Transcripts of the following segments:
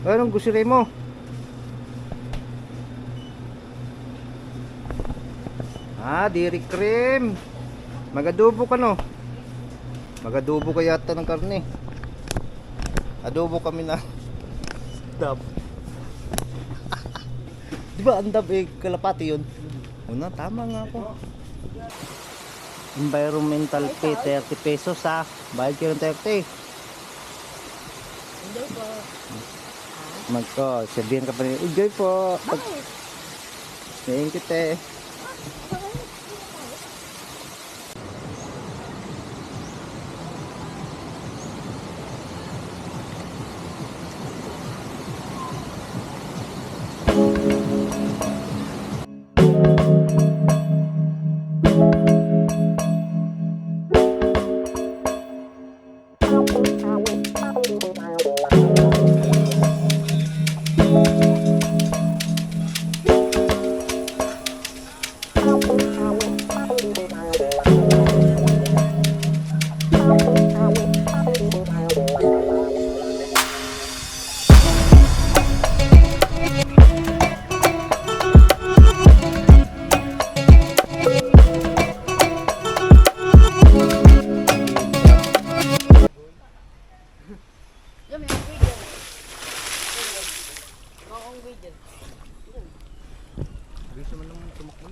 Anong gusto rin mo? Dairy cream. Magadubo ka no? Magadubo ka yata ng karne. Adobo kami na dab. Diba ang dab eh, kalapati yun? Una, tama nga po. Environmental fee, 30 pesos ha. Bayad kayo ng 30. Enjoy po. Magko, sabihin ka pa rin, enjoy po. Bakit? Thank you, te. Gusto mo naman tumakbo?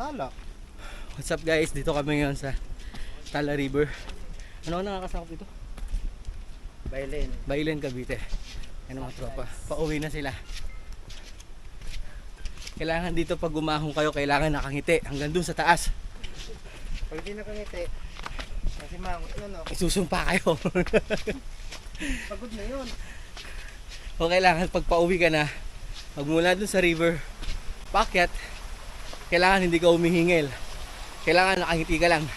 Tala. What's up guys? Dito kami ngayon sa Tala River. Ano ang nakakasakop dito? Bailen, Cavite. Ano mga tropa? Pauwi na sila. Kailangan dito pag gumahong kayo, kailangan nakangiti hanggang dun sa taas. Pag di nakangiti, kasi no. Isusumpa kayo. Pagod na yun. O kailangan pag pauwi ka na, magmula dun sa river, paakyat, kailangan hindi ka humihingil. Kailangan nakangiti ka lang.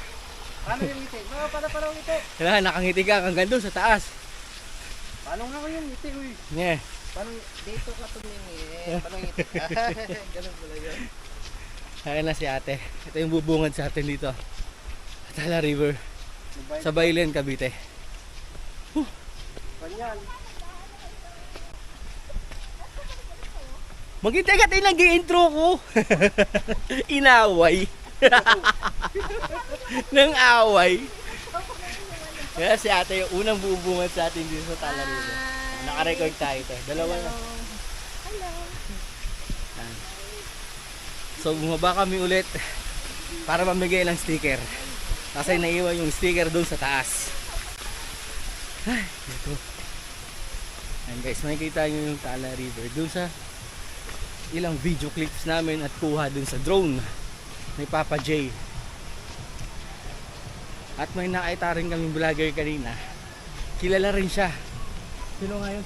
Paano yung ngiti? Para ngiti. Kailangan nakangiti ka hanggang doon sa taas. Paano nga yung ngiti, uy? Yeah. Paano dito ka tumingin? Paano ngiti? Ganun pala yun. Ayan na si ate. Ito yung bubungad sa atin dito. Tala River. Sa Bailen, Cavite. Kanyan. Maghintay ka tayo nag-i-intro ko. Inaway. Nang away. Kaya si ate yung unang bubungad sa atin dito sa Tala River. Naka-record tayo ito. Dalawa na. Hello. So bumaba kami ulit para mamigay ng sticker. Kasi naiwan yung sticker doon sa taas. Ay, dito. Ayan guys, makikita nyo yung Tala River doon sa ilang video clips namin at kuha doon sa drone ni Papa J. At may nakita rin kaming vlogger kanina. Kilala rin siya. Sino nga yun?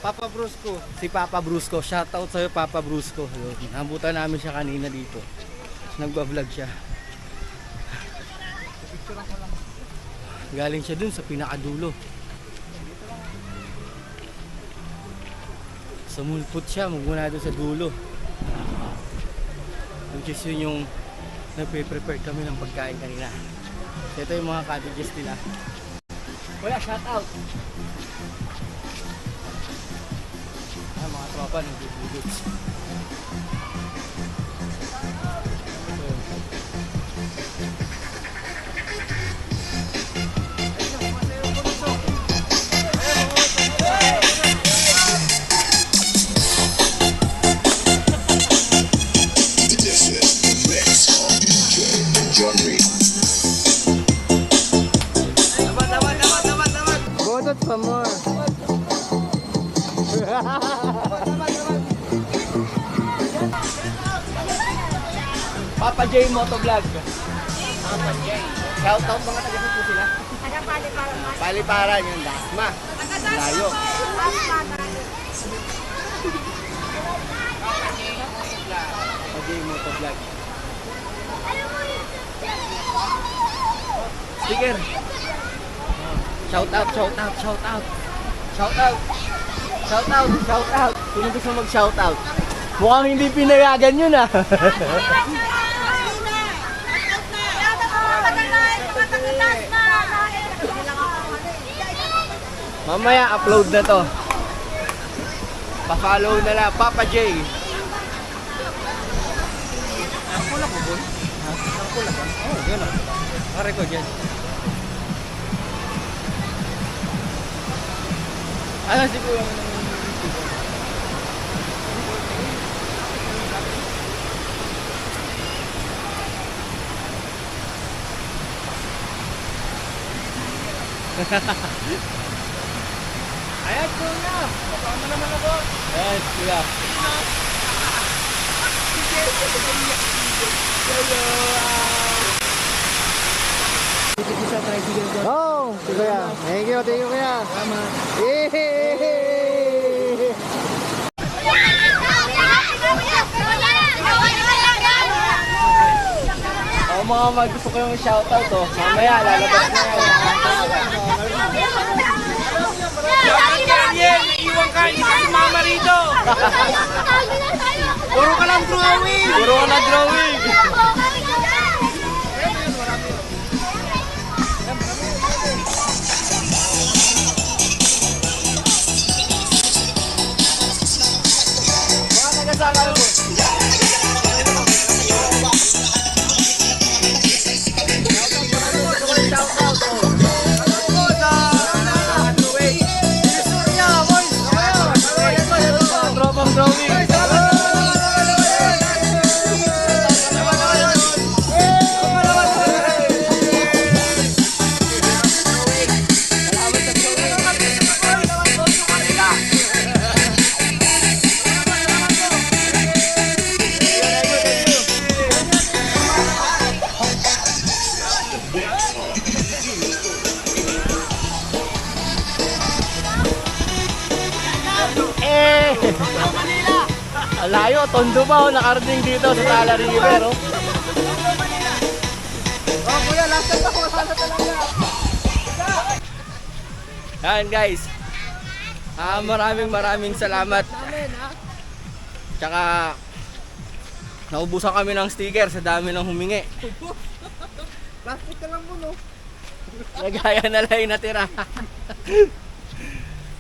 Papa Brusco. Si Papa Brusco. Shoutout sa'yo, Papa Brusco. Nabutan namin siya kanina dito. Nagba-vlog siya. Galing siya dun sa pinakadulo. Sumulpot siya magmula dun sa dulo. Which is yun yung nagpe-prepare kami ng pagkain kanina. So, ito yung mga cottages nila. Wala, shoutout! Mga tropa ng bibigits. Godot pa more. Papa J Motovlog. Papa J. Shoutout mga taga po sila. Taga Paliparan. Paliparan yun, Dasma. Layo. Papa J Motovlog. Sticker. Shoutout, shoutout, shoutout. Shoutout. Shoutout, shoutout. Sino gusto mag-shoutout? Mukhang hindi pinayagan yun ah. Mamaya upload na to. Pa-follow na lang Papa J. Ang pula ko boy. Ang pula ba? Oh, yun ah. Pare ko dyan. Ano si Kuya? Ayan, Kuya! Kasama naman ako! Ayan, Kuya! Hello! Oh, Kuya! Thank you, Kuya! Salamat! Oh, mga gusto ko yung shoutout oh. Mamaya lalabas na yan. Iwan ka, isa si mama rito. Puro ka lang drawing. Puro ka lang drawing. Mga nagasama mo. Layo, Tondo pa oh, nakarating dito sa Tala River oh. Oh kuya, last time ako, masala talaga. Yan guys. Maraming salamat. Tsaka naubusan kami ng sticker sa dami ng humingi. Plastic ka lang mo, no? Nagaya na lang yung natira.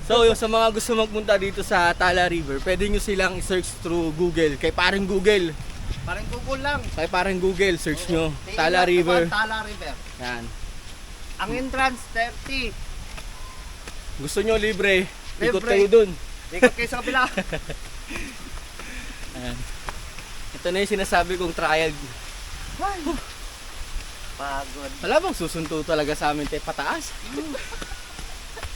So, yung sa mga gusto magpunta dito sa Tala River, pwede nyo silang i-search through Google. Kay parang Google. Parang Google lang. Kay parang Google, search nyo. Tala River. Tala River. Yan. Ang entrance, 30. Gusto nyo libre, ikot Libre. kayo dun. Ikot kayo sa kabila. Ayan. Ito na yung sinasabi kong trial. Pagod. Wala bang susunto talaga sa amin tayo pataas?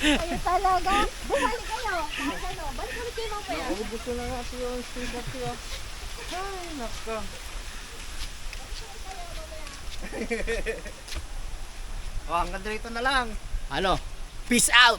Kayo talaga. Bumalik kayo. Kahit ano. Balik-balik kayo mamaya. Naubos na nga ito yung sticker ko. Ay, naka. hanggang dito na lang. Ano? Peace out!